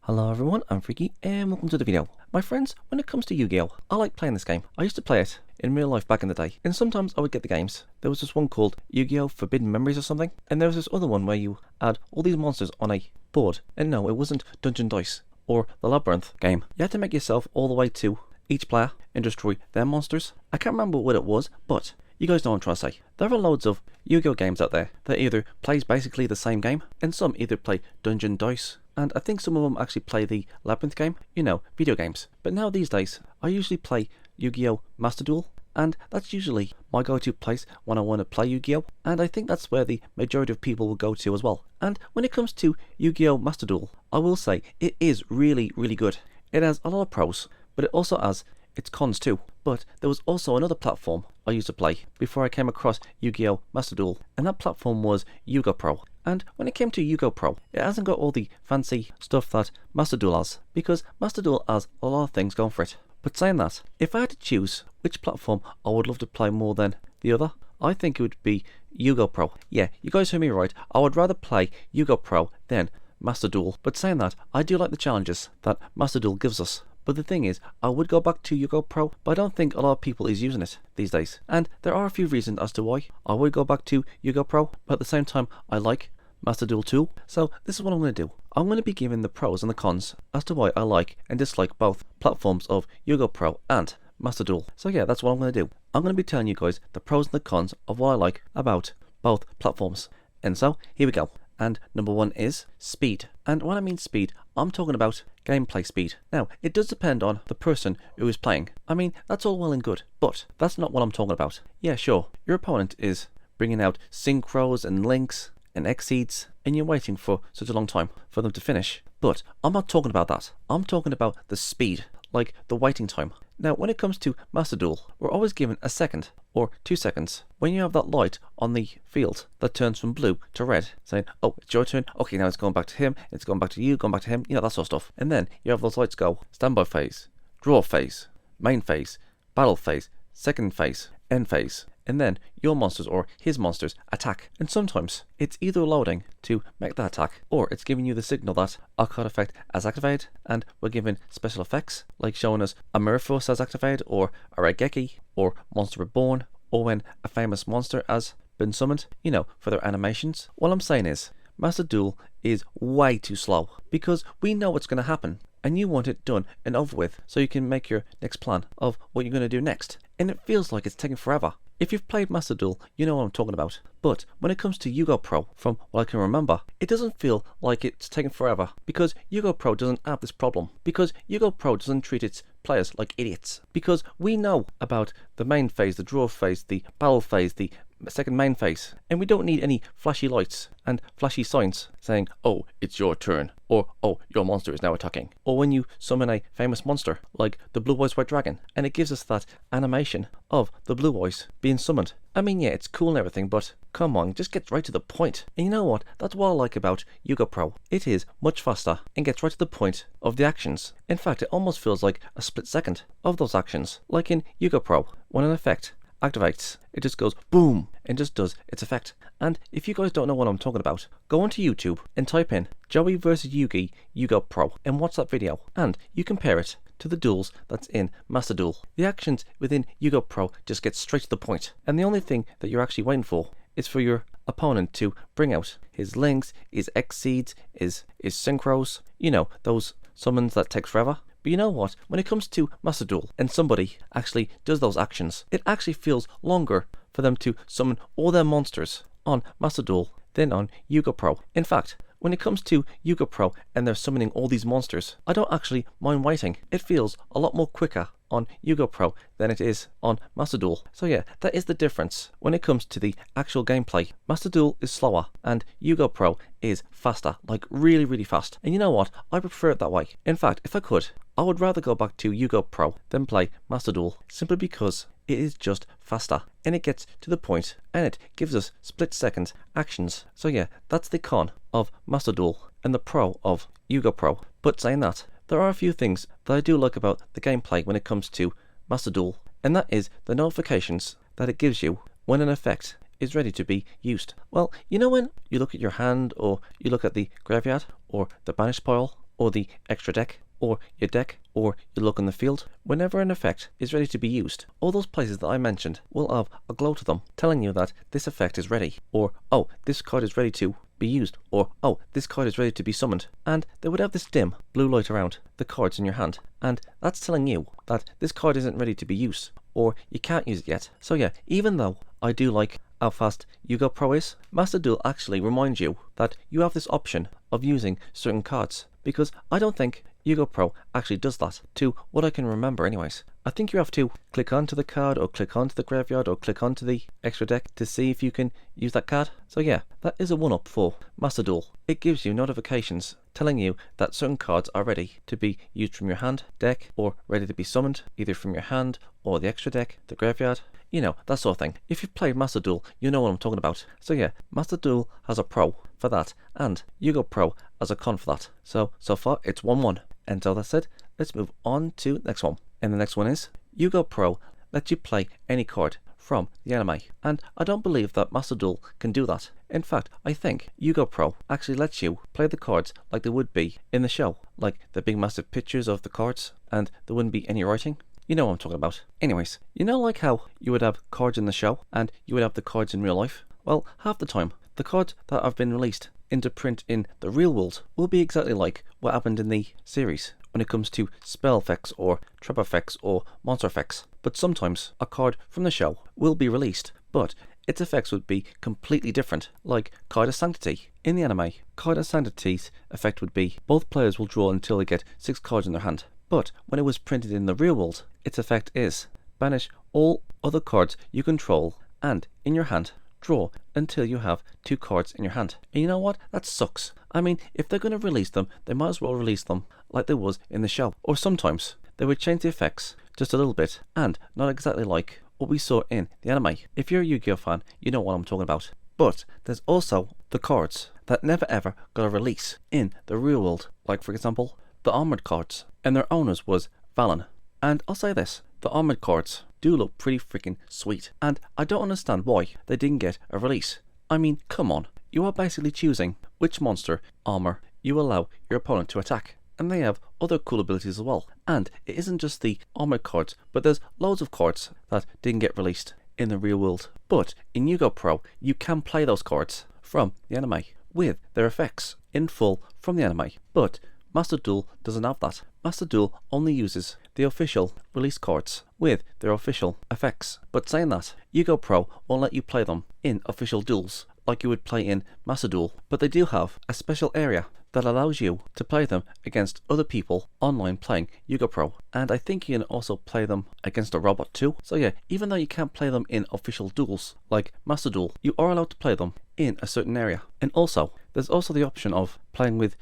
Hello everyone, I'm Freaky and welcome to the video. My friends, when it comes to Yu-Gi-Oh, I like playing this game. I used to play it in real life back in the day, and sometimes I would get the games. There was this one called Yu-Gi-Oh! Forbidden Memories or something, and there was this other one where you add all these monsters on a board. And no, it wasn't Dungeon Dice or the Labyrinth game. You had to make yourself all the way to each player and destroy their monsters. I can't remember what it was, but you guys know what I'm trying to say. There are loads of Yu-Gi-Oh games out there that either plays basically the same game, and some either play Dungeon Dice, and I think some of them actually play the Labyrinth game, you know, video games. But now these days, I usually play Yu-Gi-Oh! Master Duel, and that's usually my go-to place when I want to play Yu-Gi-Oh! And I think that's where the majority of people will go to as well. And when it comes to Yu-Gi-Oh! Master Duel, I will say it is really, really good. It has a lot of pros, but it also has its cons too. But there was also another platform I used to play before I came across Yu-Gi-Oh! Master Duel, and that platform was yugopro. And when it came to yugopro, it hasn't got all the fancy stuff that Master Duel has, because Master Duel has a lot of things going for it. But saying that, if I had to choose which platform I would love to play more than the other, I think it would be yugopro. Yeah, you guys heard me right, I would rather play yugopro than Master Duel. But saying that, I do like the challenges that Master Duel gives us. But the thing is, I would go back to yugopro, but I don't think a lot of people is using it these days. And there are a few reasons as to why I would go back to yugopro, but at the same time, I like Master Duel 2. So this is what I'm going to do. I'm going to be giving the pros and the cons as to why I like and dislike both platforms of yugopro and Master Duel. So yeah, that's what I'm going to do. I'm going to be telling you guys the pros and the cons of what I like about both platforms. And so, here we go. And number one is speed. And when I mean speed, I'm talking about gameplay speed. Now, it does depend on the person who is playing. I mean, that's all well and good, but that's not what I'm talking about. Yeah, sure, your opponent is bringing out synchros and links and exceeds, and you're waiting for such a long time for them to finish. But I'm not talking about that. I'm talking about the speed, like the waiting time. Now, when it comes to Master Duel, we're always given a second or 2 seconds. When you have that light on the field that turns from blue to red, saying, oh, it's your turn, okay, now it's going back to him, it's going back to you, going back to him, you know, that sort of stuff. And then you have those lights go, standby phase, draw phase, main phase, battle phase, second phase, end phase. And then your monsters or his monsters attack. And sometimes it's either loading to make that attack, or it's giving you the signal that our card effect has activated, and we're given special effects like showing us a mirror force has activated, or a Raigeki, or monster reborn, or when a famous monster has been summoned, you know, for their animations. What I'm saying is, Master Duel is way too slow, because we know what's going to happen, and you want it done and over with so you can make your next plan of what you're going to do next. And it feels like it's taking forever. If you've played Master Duel, you know what I'm talking about. But when it comes to yugopro, from what I can remember, it doesn't feel like it's taking forever, because yugopro doesn't have this problem. Because yugopro doesn't treat its players like idiots. Because we know about the main phase, the draw phase, the battle phase, the second main phase, and we don't need any flashy lights and flashy signs saying, oh, it's your turn, or oh, your monster is now attacking, or when you summon a famous monster like the Blue Eyes White Dragon, and it gives us that animation of the blue eyes being summoned. I mean, yeah, it's cool and everything, but come on, just get right to the point. And you know what? That's what I like about yugopro. It is much faster and gets right to the point of the actions. In fact, it almost feels like a split second of those actions. Like in yugopro, when an effect activates, it just goes boom and just does its effect. And if you guys don't know what I'm talking about, go onto YouTube and type in Joey vs Yugi yugopro and watch that video, and you compare it to the duels that's in Master Duel. The actions within yugopro just get straight to the point, and the only thing that you're actually waiting for is for your opponent to bring out his links, his exceeds, his synchros, you know, those summons that take forever. But you know what? When it comes to Master Duel and somebody actually does those actions, it actually feels longer for them to summon all their monsters on Master Duel than on yugopro. In fact, when it comes to yugopro and they're summoning all these monsters, I don't actually mind waiting. It feels a lot more quicker on yugopro than it is on Master Duel. So yeah, that is the difference when it comes to the actual gameplay. Master Duel is slower and yugopro is faster, like really, really fast. And you know what? I prefer it that way. In fact, if I could, I would rather go back to yugopro than play Master Duel, simply because it is just faster and it gets to the point and it gives us split second actions. So yeah, that's the con of Master Duel and the pro of yugopro. But saying that, there are a few things that I do like about the gameplay when it comes to Master Duel, and that is the notifications that it gives you when an effect is ready to be used. Well, you know when you look at your hand, or you look at the graveyard or the banish pile or the extra deck, or your deck, or your look in the field. Whenever an effect is ready to be used, all those places that I mentioned will have a glow to them, telling you that this effect is ready, or oh, this card is ready to be used, or oh, this card is ready to be summoned. And they would have this dim blue light around the cards in your hand, and that's telling you that this card isn't ready to be used, or you can't use it yet. So yeah, even though I do like how fast ygopro is, Master Duel actually reminds you that you have this option of using certain cards, because I don't think ygopro actually does that, to what I can remember anyways. I think you have to click onto the card, or click onto the graveyard, or click onto the extra deck to see if you can use that card. So yeah, that is a 1-up for Master Duel. It gives you notifications telling you that certain cards are ready to be used from your hand, deck, or ready to be summoned, either from your hand or the extra deck, the graveyard. You know, that sort of thing. If you've played Master Duel, you know what I'm talking about. So yeah, Master Duel has a pro for that, and ygopro has a con for that. So far it's 1-1. And so that said, let's move on to the next one. And the next one is, ygopro lets you play any card from the anime. And I don't believe that Master Duel can do that. In fact, I think ygopro actually lets you play the cards like they would be in the show. Like the big massive pictures of the cards, and there wouldn't be any writing. You know what I'm talking about. Anyways, you know like how you would have cards in the show, and you would have the cards in real life? Well, half the time, the cards that have been released into print in the real world will be exactly like what happened in the series when it comes to spell effects or trap effects or monster effects. But sometimes a card from the show will be released, but its effects would be completely different, like Card of Sanctity. In the anime, Card of Sanctity's effect would be both players will draw until they get 6 cards in their hand. But when it was printed in the real world, its effect is banish all other cards you control and in your hand draw until you have 2 cards in your hand. And you know what? That sucks. I mean, if they're going to release them, they might as well release them like they was in the show. Or sometimes they would change the effects just a little bit and not exactly like what we saw in the anime. If you're a Yu-Gi-Oh fan, you know what I'm talking about. But there's also the cards that never ever got a release in the real world. Like for example, the armored cards, and their owners was Valen. And I'll say this, the armored cards do look pretty freaking sweet, and I don't understand why they didn't get a release. I mean, come on, you are basically choosing which monster armor you allow your opponent to attack, and they have other cool abilities as well. And it isn't just the armored cards, but there's loads of cards that didn't get released in the real world. But in ygopro, you can play those cards from the anime with their effects in full from the anime, but Master Duel doesn't have that. Master Duel only uses the official release cards with their official effects. But saying that, ygopro won't let you play them in official duels like you would play in Master Duel, but they do have a special area that allows you to play them against other people online playing ygopro. And I think you can also play them against a robot too. So yeah, even though you can't play them in official duels like Master Duel, you are allowed to play them in a certain area. And also, there's also the option of playing with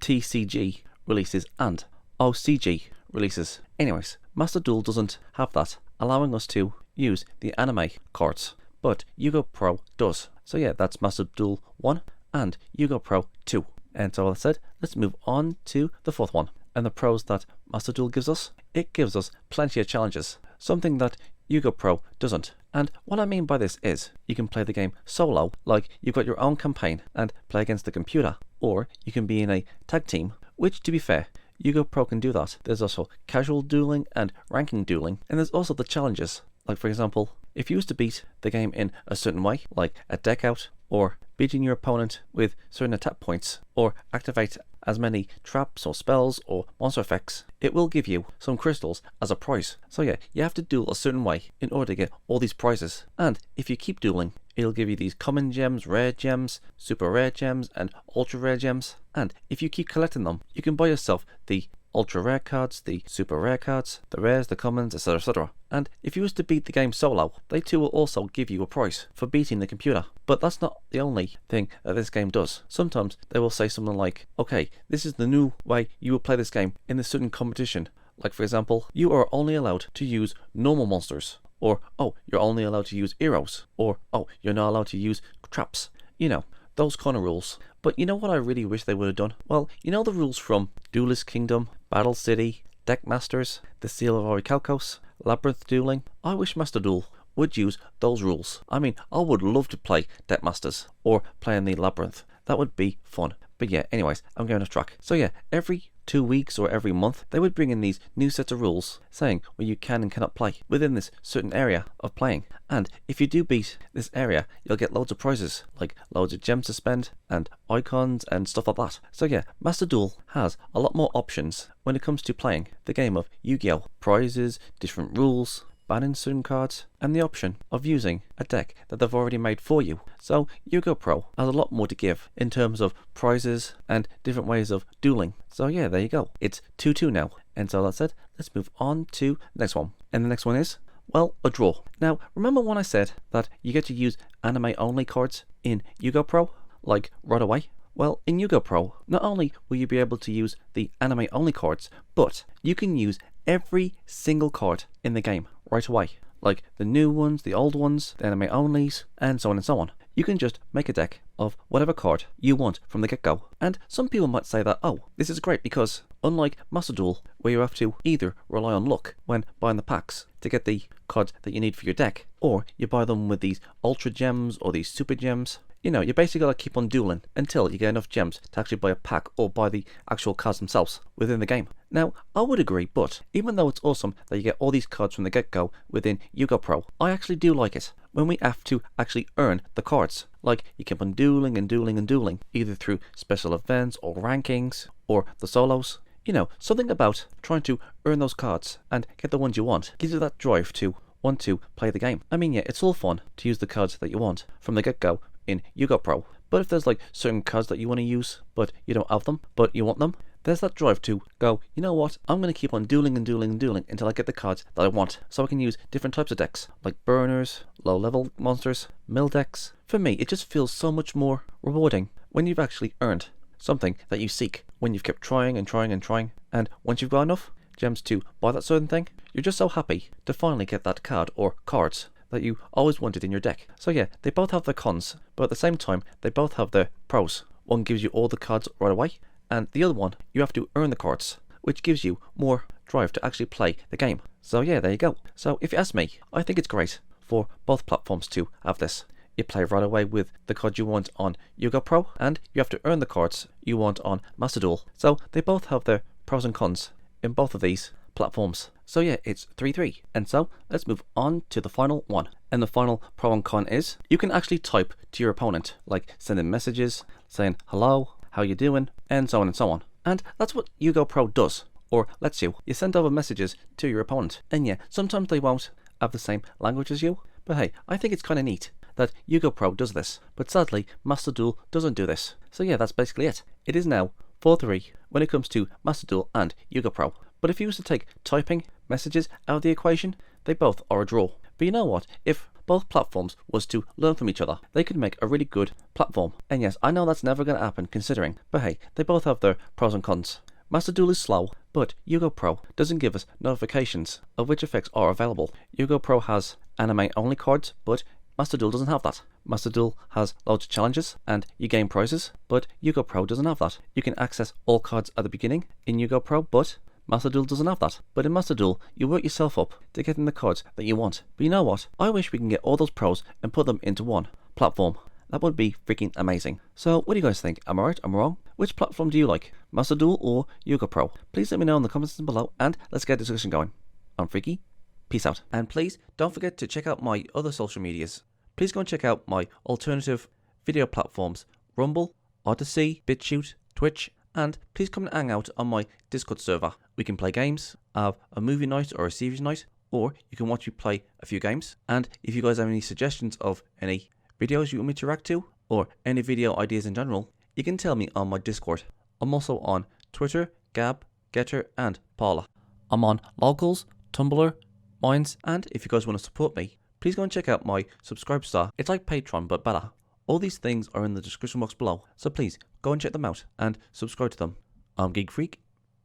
TCG releases and OCG releases. Anyways, Master Duel doesn't have that, allowing us to use the anime cards, but ygopro does. So yeah, that's Master Duel 1 and ygopro 2. And so all that said, let's move on to the 4th one. And the pros that Master Duel gives us, it gives us plenty of challenges, something that ygopro doesn't. And what I mean by this is, you can play the game solo, like you've got your own campaign and play against the computer, or you can be in a tag team, which to be fair, ygopro can do that. There's also casual dueling and ranking dueling, and there's also the challenges. Like for example, if you was to beat the game in a certain way, like a deck out, or beating your opponent with certain attack points, or activate as many traps or spells or monster effects, it will give you some crystals as a prize. So yeah, you have to duel a certain way in order to get all these prizes. And if you keep dueling, it'll give you these common gems, rare gems, super rare gems, and ultra rare gems. And if you keep collecting them, you can buy yourself the ultra rare cards, the super rare cards, the rares, the commons, etc, etc. And if you was to beat the game solo, they too will also give you a prize for beating the computer. But that's not the only thing that this game does. Sometimes they will say something like, okay, this is the new way you will play this game in this certain competition. Like for example, you are only allowed to use normal monsters. Or, oh, you're only allowed to use heroes. Or, oh, you're not allowed to use traps. You know, those kind of rules. But you know what I really wish they would have done? Well, you know the rules from Duelist Kingdom, Battle City, Deck Masters, the Seal of Orichalcos, Labyrinth Dueling? I wish Master Duel would use those rules. I mean, I would love to play Deck Masters or play in the Labyrinth. That would be fun. But yeah, anyways, I'm going off track. So yeah, every 2 weeks or every month, they would bring in these new sets of rules saying where you can and cannot play within this certain area of playing. And if you do beat this area, you'll get loads of prizes, like loads of gems to spend and icons and stuff like that. So yeah, Master Duel has a lot more options when it comes to playing the game of Yu-Gi-Oh! Prizes, different rules, banning certain cards, and the option of using a deck that they've already made for you. So yugopro has a lot more to give in terms of prizes and different ways of dueling. So yeah, there you go. It's 2-2 now. And so that said, let's move on to the next one. And the next one is, well, a draw. Now, remember when I said that you get to use anime only cards in yugopro, like right away? Well, in yugopro, not only will you be able to use the anime only cards, but you can use every single card in the game right away, like the new ones, the old ones, the anime onlys, and so on and so on. You can just make a deck of whatever card you want from the get-go. And some people might say that, oh, this is great because unlike Master Duel, where you have to either rely on luck when buying the packs to get the cards that you need for your deck, or you buy them with these ultra gems or these super gems, you know, you basically gotta keep on dueling until you get enough gems to actually buy a pack or buy the actual cards themselves within the game. Now, I would agree, but even though it's awesome that you get all these cards from the get-go within yugopro, I actually do like it when we have to actually earn the cards. Like, you keep on dueling and dueling and dueling, either through special events or rankings or the solos. You know, something about trying to earn those cards and get the ones you want gives you that drive to want to play the game. I mean, yeah, it's all fun to use the cards that you want from the get-go in yugopro, but if there's like certain cards that you want to use but you don't have them but you want them, there's that drive to go, you know what, I'm going to keep on dueling and dueling and dueling until I get the cards that I want, so I can use different types of decks like burners, low level monsters, mill decks. For me, it just feels so much more rewarding when you've actually earned something that you seek, when you've kept trying and trying and trying, and once you've got enough gems to buy that certain thing, you're just so happy to finally get that card or cards that you always wanted in your deck. So yeah, they both have their cons, but at the same time, they both have their pros. One gives you all the cards right away, and the other one, you have to earn the cards, which gives you more drive to actually play the game. So yeah, there you go. So if you ask me, I think it's great for both platforms to have this. You play right away with the cards you want on yugopro, and you have to earn the cards you want on Master Duel. So they both have their pros and cons in both of these platforms. So yeah, it's 3-3. And so let's move on to the final one. And the final pro and con is you can actually type to your opponent, like sending messages, saying hello, how you doing, and so on and so on. And that's what yugopro does, or lets you. You send over messages to your opponent. And yeah, sometimes they won't have the same language as you, but hey, I think it's kind of neat that yugopro does this. But sadly, Master Duel doesn't do this. So yeah, that's basically it. It is now 4-3 when it comes to Master Duel and yugopro. But if you was to take typing messages out of the equation, they both are a draw. But you know what? If both platforms was to learn from each other, they could make a really good platform. And yes, I know that's never going to happen considering, but hey, they both have their pros and cons. Master Duel is slow, but yugopro doesn't give us notifications of which effects are available. yugopro has anime only cards, but Master Duel doesn't have that. Master Duel has loads of challenges and you gain prizes, but yugopro doesn't have that. You can access all cards at the beginning in yugopro, but Master Duel doesn't have that. But in Master Duel, you work yourself up to getting the cards that you want. But you know what? I wish we can get all those pros and put them into one platform. That would be freaking amazing. So what do you guys think? Am I right? Am I wrong? Which platform do you like? Master Duel or yugopro? Please let me know in the comments below and let's get a discussion going. I'm Freaky. Peace out. And please don't forget to check out my other social medias. Please go and check out my alternative video platforms, Rumble, Odyssey, BitChute, Twitch, and please come and hang out on my Discord server. We can play games, have a movie night or a series night, or you can watch me play a few games. And if you guys have any suggestions of any videos you want me to react to, or any video ideas in general, you can tell me on my Discord. I'm also on Twitter, Gab, Getter, and Paula. I'm on Locals, Tumblr, Minds, and if you guys want to support me, please go and check out my Subscribestar. It's like Patreon, but better. All these things are in the description box below, so please go and check them out and subscribe to them. I'm Geek Freak.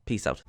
Peace out.